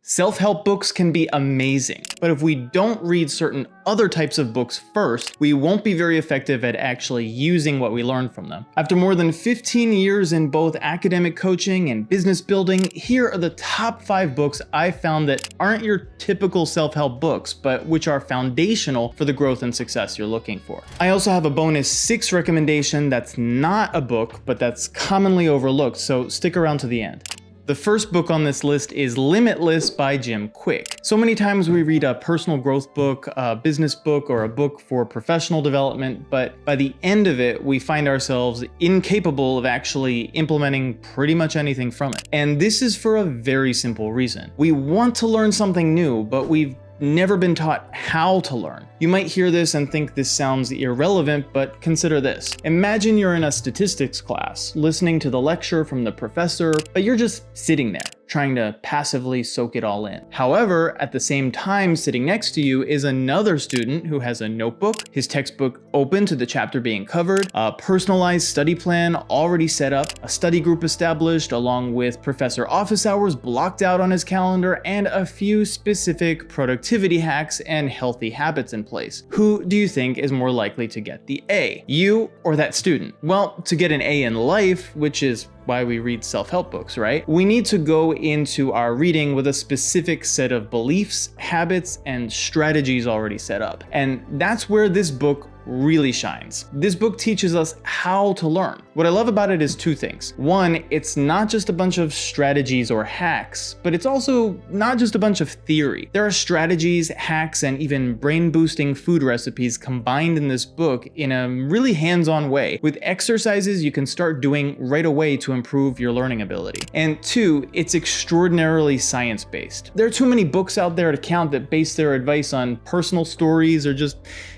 Self-help books can be amazing, but if we don't read certain other types of books first, we won't be very effective at actually using what we learn from them. After more than 15 years in both academic coaching and business building, here are the top 5 books I found that aren't your typical self-help books, but which are foundational for the growth and success you're looking for. I also have a bonus 6 recommendation that's not a book, but that's commonly overlooked, so stick around to the end. The first book on this list is Limitless by Jim Kwik. So many times we read a personal growth book, a business book, or a book for professional development, but by the end of it, we find ourselves incapable of actually implementing pretty much anything from it. And this is for a very simple reason. We want to learn something new, but we've never been taught how to learn. You might hear this and think this sounds irrelevant, but consider this. Imagine you're in a statistics class, listening to the lecture from the professor, but you're just sitting there, trying to passively soak it all in. However, at the same time, sitting next to you is another student who has a notebook, his textbook open to the chapter being covered, a personalized study plan already set up, a study group established along with professor office hours blocked out on his calendar, and a few specific productivity hacks and healthy habits in place. Who do you think is more likely to get the A? You or that student? Well, to get an A in life, which is why we read self-help books, right? We need to go into our reading with a specific set of beliefs, habits, and strategies already set up. And that's where this book really shines. This book teaches us how to learn. What I love about it is 2 things. One, it's not just a bunch of strategies or hacks, but it's also not just a bunch of theory. There are strategies, hacks, and even brain-boosting food recipes combined in this book in a really hands-on way, with exercises you can start doing right away to improve your learning ability. And 2, it's extraordinarily science-based. There are too many books out there to count that base their advice on personal stories or just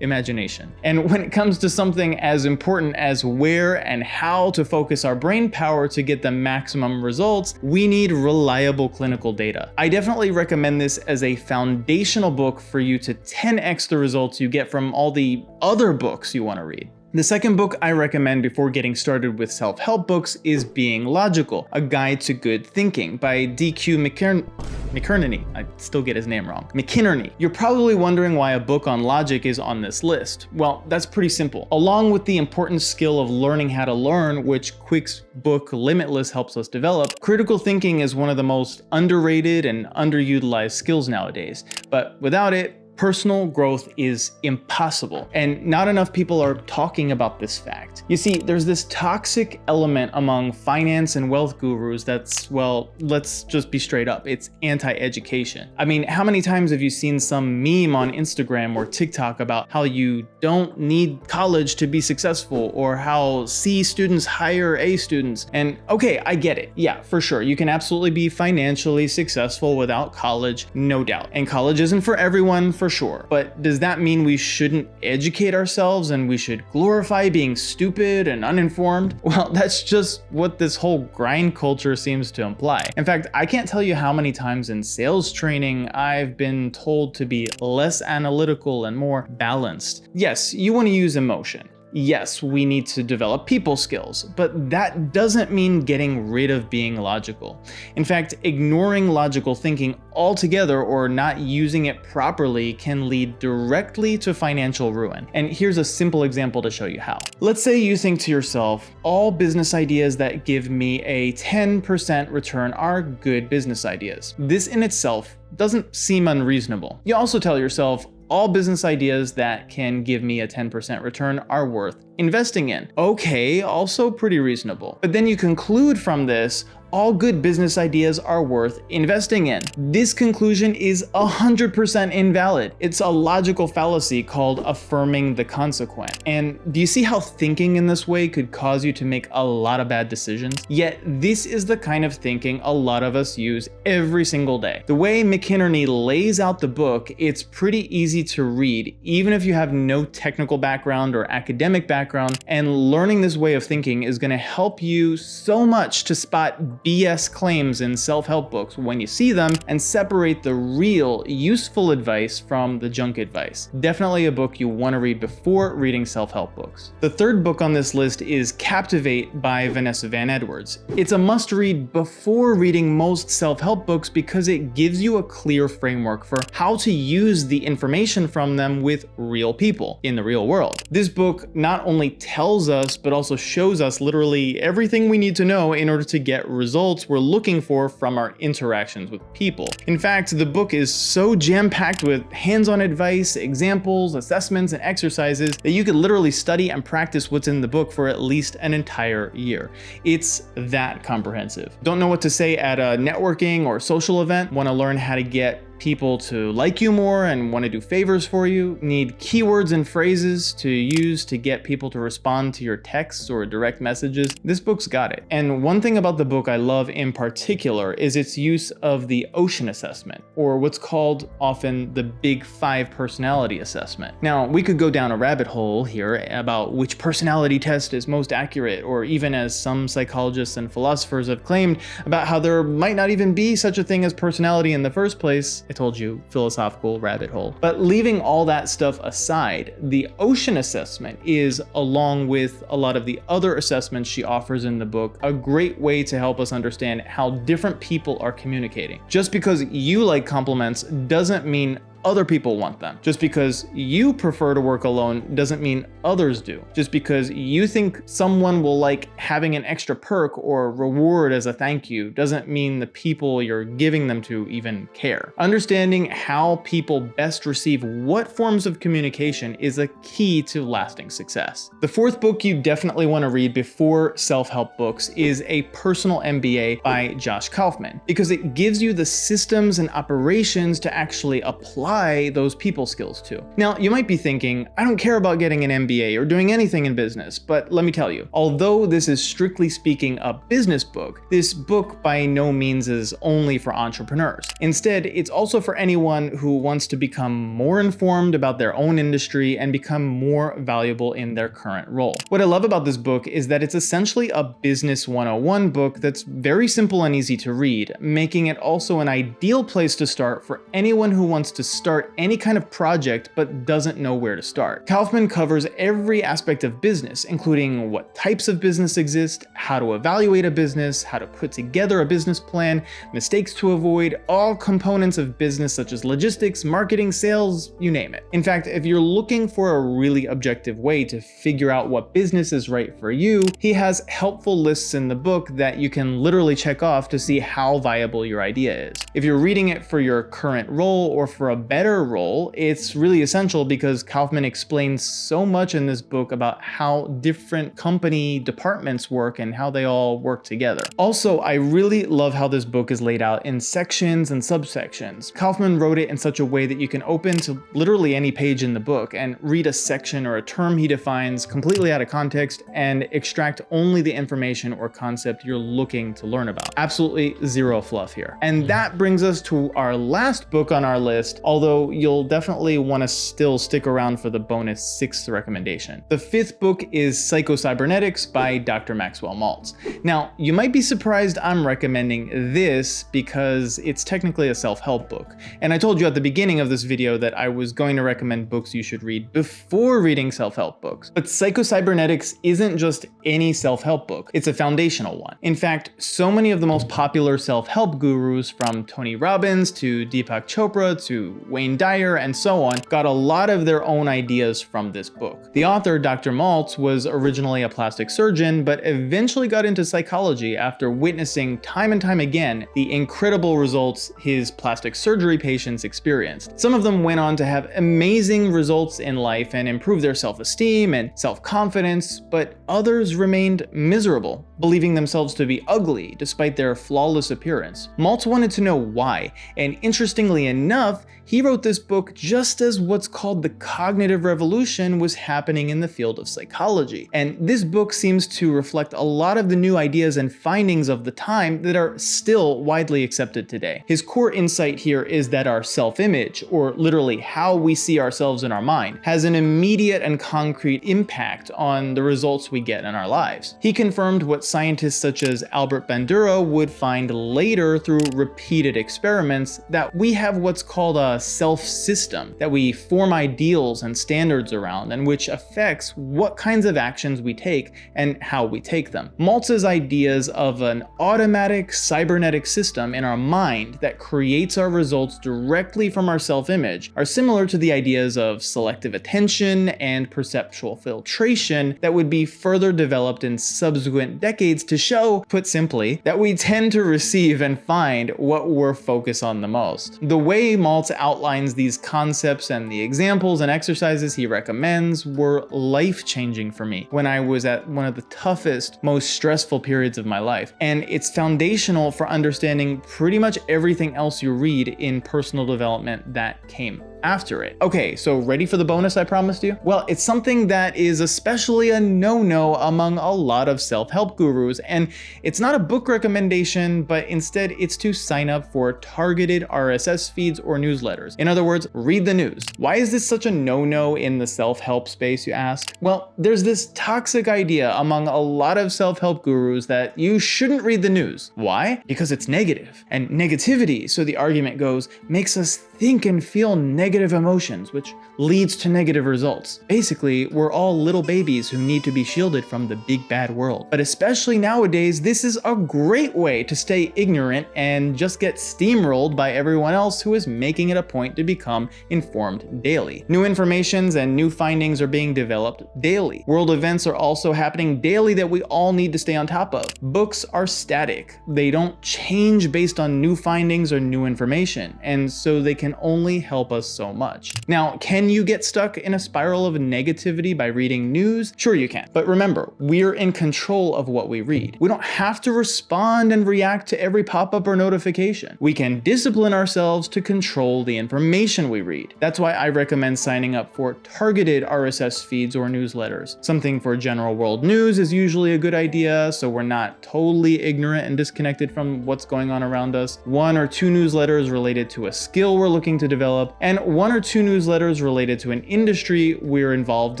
imagination. And when it comes to something as important as where and how to focus our brain power to get the maximum results, we need reliable clinical data. I definitely recommend this as a foundational book for you to 10x the results you get from all the other books you want to read. The second book I recommend before getting started with self-help books is Being Logical, A Guide to Good Thinking by D.Q. McInerney. I still get his name wrong. McInerney. You're probably wondering why a book on logic is on this list. Well, that's pretty simple. Along with the important skill of learning how to learn, which Kwik's book Limitless helps us develop, critical thinking is one of the most underrated and underutilized skills nowadays. But without it, personal growth is impossible, and not enough people are talking about this fact. You see, there's this toxic element among finance and wealth gurus that's, well, let's just be straight up, it's anti-education. I mean, how many times have you seen some meme on Instagram or TikTok about how you don't need college to be successful, or how C students hire A students? And okay, I get it. Yeah, for sure. You can absolutely be financially successful without college, no doubt. And college isn't for everyone, for sure. But does that mean we shouldn't educate ourselves and we should glorify being stupid and uninformed? Well, that's just what this whole grind culture seems to imply. In fact, I can't tell you how many times in sales training I've been told to be less analytical and more balanced. Yes, you want to use emotion. Yes, we need to develop people skills, but that doesn't mean getting rid of being logical. In fact, ignoring logical thinking altogether or not using it properly can lead directly to financial ruin. And here's a simple example to show you how. Let's say you think to yourself, all business ideas that give me a 10% return are good business ideas. This in itself doesn't seem unreasonable. You also tell yourself, all business ideas that can give me a 10% return are worth investing in. Okay, also pretty reasonable. But then you conclude from this, all good business ideas are worth investing in. This conclusion is 100% invalid. It's a logical fallacy called affirming the consequent. And do you see how thinking in this way could cause you to make a lot of bad decisions? Yet this is the kind of thinking a lot of us use every single day. The way McInerney lays out the book, it's pretty easy to read, even if you have no technical background or academic background, and learning this way of thinking is gonna help you so much to spot BS claims in self-help books when you see them and separate the real, useful advice from the junk advice. Definitely a book you want to read before reading self-help books. The third book on this list is Captivate by Vanessa Van Edwards. It's a must-read before reading most self-help books because it gives you a clear framework for how to use the information from them with real people in the real world. This book not only tells us, but also shows us literally everything we need to know in order to get results we're looking for from our interactions with people. In fact, the book is so jam-packed with hands-on advice, examples, assessments, and exercises that you could literally study and practice what's in the book for at least an entire year. It's that comprehensive. Don't know what to say at a networking or social event? Want to learn how to get people to like you more and want to do favors for you? Need keywords and phrases to use to get people to respond to your texts or direct messages? This book's got it. And one thing about the book I love in particular is its use of the Ocean Assessment, or what's called often the Big Five Personality Assessment. Now, we could go down a rabbit hole here about which personality test is most accurate, or even, as some psychologists and philosophers have claimed, about how there might not even be such a thing as personality in the first place. I told you, philosophical rabbit hole. But leaving all that stuff aside, the Ocean Assessment is, along with a lot of the other assessments she offers in the book, a great way to help us understand how different people are communicating. Just because you like compliments doesn't mean other people want them. Just because you prefer to work alone doesn't mean others do. Just because you think someone will like having an extra perk or reward as a thank you doesn't mean the people you're giving them to even care. Understanding how people best receive what forms of communication is a key to lasting success. The fourth book you definitely want to read before self-help books is A Personal MBA by Josh Kaufman, because it gives you the systems and operations to actually apply those people skills to. Now, you might be thinking, I don't care about getting an MBA or doing anything in business, but let me tell you, although this is strictly speaking a business book, this book by no means is only for entrepreneurs. Instead, it's also for anyone who wants to become more informed about their own industry and become more valuable in their current role. What I love about this book is that it's essentially a business 101 book that's very simple and easy to read, making it also an ideal place to start for anyone who wants to start any kind of project but doesn't know where to start. Kaufman covers every aspect of business, including what types of business exist, how to evaluate a business, how to put together a business plan, mistakes to avoid, all components of business such as logistics, marketing, sales, you name it. In fact, if you're looking for a really objective way to figure out what business is right for you, he has helpful lists in the book that you can literally check off to see how viable your idea is. If you're reading it for your current role or for a better role, it's really essential because Kaufman explains so much in this book about how different company departments work and how they all work together. Also, I really love how this book is laid out in sections and subsections. Kaufman wrote it in such a way that you can open to literally any page in the book and read a section or a term he defines completely out of context and extract only the information or concept you're looking to learn about. Absolutely zero fluff here. And that brings us to our last book on our list, although you'll definitely want to still stick around for the bonus sixth recommendation. The fifth book is Psycho-Cybernetics by Dr. Maxwell Maltz. Now, you might be surprised I'm recommending this because it's technically a self-help book. And I told you at the beginning of this video that I was going to recommend books you should read before reading self-help books. But Psycho-Cybernetics isn't just any self-help book, it's a foundational one. In fact, so many of the most popular self-help gurus, from Tony Robbins to Deepak Chopra to Wayne Dyer and so on, got a lot of their own ideas from this book. The author, Dr. Maltz, was originally a plastic surgeon, but eventually got into psychology after witnessing time and time again the incredible results his plastic surgery patients experienced. Some of them went on to have amazing results in life and improve their self-esteem and self-confidence, but others remained miserable, believing themselves to be ugly despite their flawless appearance. Maltz wanted to know why, and interestingly enough, he wrote this book just as what's called the cognitive revolution was happening in the field of psychology. And this book seems to reflect a lot of the new ideas and findings of the time that are still widely accepted today. His core insight here is that our self-image, or literally how we see ourselves in our mind, has an immediate and concrete impact on the results we get in our lives. He confirmed what what scientists such as Albert Bandura would find later through repeated experiments, that we have what's called a self-system that we form ideals and standards around, and which affects what kinds of actions we take and how we take them. Maltz's ideas of an automatic cybernetic system in our mind that creates our results directly from our self-image are similar to the ideas of selective attention and perceptual filtration that would be further developed in subsequent decades to show, put simply, that we tend to receive and find what we're focused on the most. The way Maltz outlines these concepts and the examples and exercises he recommends were life-changing for me when I was at one of the toughest, most stressful periods of my life. And it's foundational for understanding pretty much everything else you read in personal development that came after it. Okay, so ready for the bonus I promised you? Well, it's something that is especially a no-no among a lot of self-help gurus, and it's not a book recommendation, but instead it's to sign up for targeted RSS feeds or newsletters. In other words, read the news. Why is this such a no-no in the self-help space, you ask? Well, there's this toxic idea among a lot of self-help gurus that you shouldn't read the news. Why? Because it's negative. And negativity, so the argument goes, makes us think and feel negative emotions, which leads to negative results. Basically, we're all little babies who need to be shielded from the big bad world. But especially nowadays, this is a great way to stay ignorant and just get steamrolled by everyone else who is making it a point to become informed daily. New informations and new findings are being developed daily. World events are also happening daily that we all need to stay on top of. Books are static. They don't change based on new findings or new information, and so they can only help us so much. Now, can you get stuck in a spiral of negativity by reading news? Sure you can. But remember, we're in control of what we read. We don't have to respond and react to every pop-up or notification. We can discipline ourselves to control the information we read. That's why I recommend signing up for targeted RSS feeds or newsletters. Something for general world news is usually a good idea, so we're not totally ignorant and disconnected from what's going on around us. 1 or 2 newsletters related to a skill we're looking to develop, and 1 or 2 newsletters related to an industry we're involved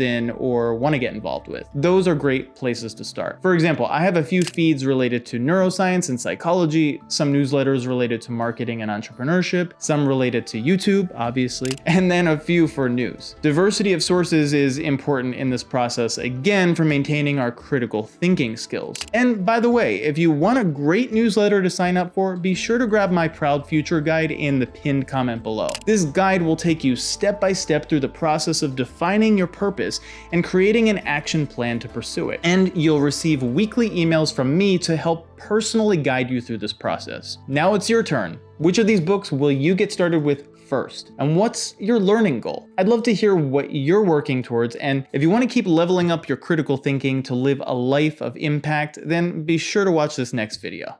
in or want to get involved with. Those are great places to start. For example, I have a few feeds related to neuroscience and psychology, some newsletters related to marketing and entrepreneurship, some related to YouTube, obviously, and then a few for news. Diversity of sources is important in this process, again, for maintaining our critical thinking skills. And by the way, if you want a great newsletter to sign up for, be sure to grab my Proud Future guide in the pinned comment below. This guide will take you step by step through the process of defining your purpose and creating an action plan to pursue it. And you'll receive weekly emails from me to help personally guide you through this process. Now it's your turn. Which of these books will you get started with first? And what's your learning goal? I'd love to hear what you're working towards, and if you want to keep leveling up your critical thinking to live a life of impact, then be sure to watch this next video.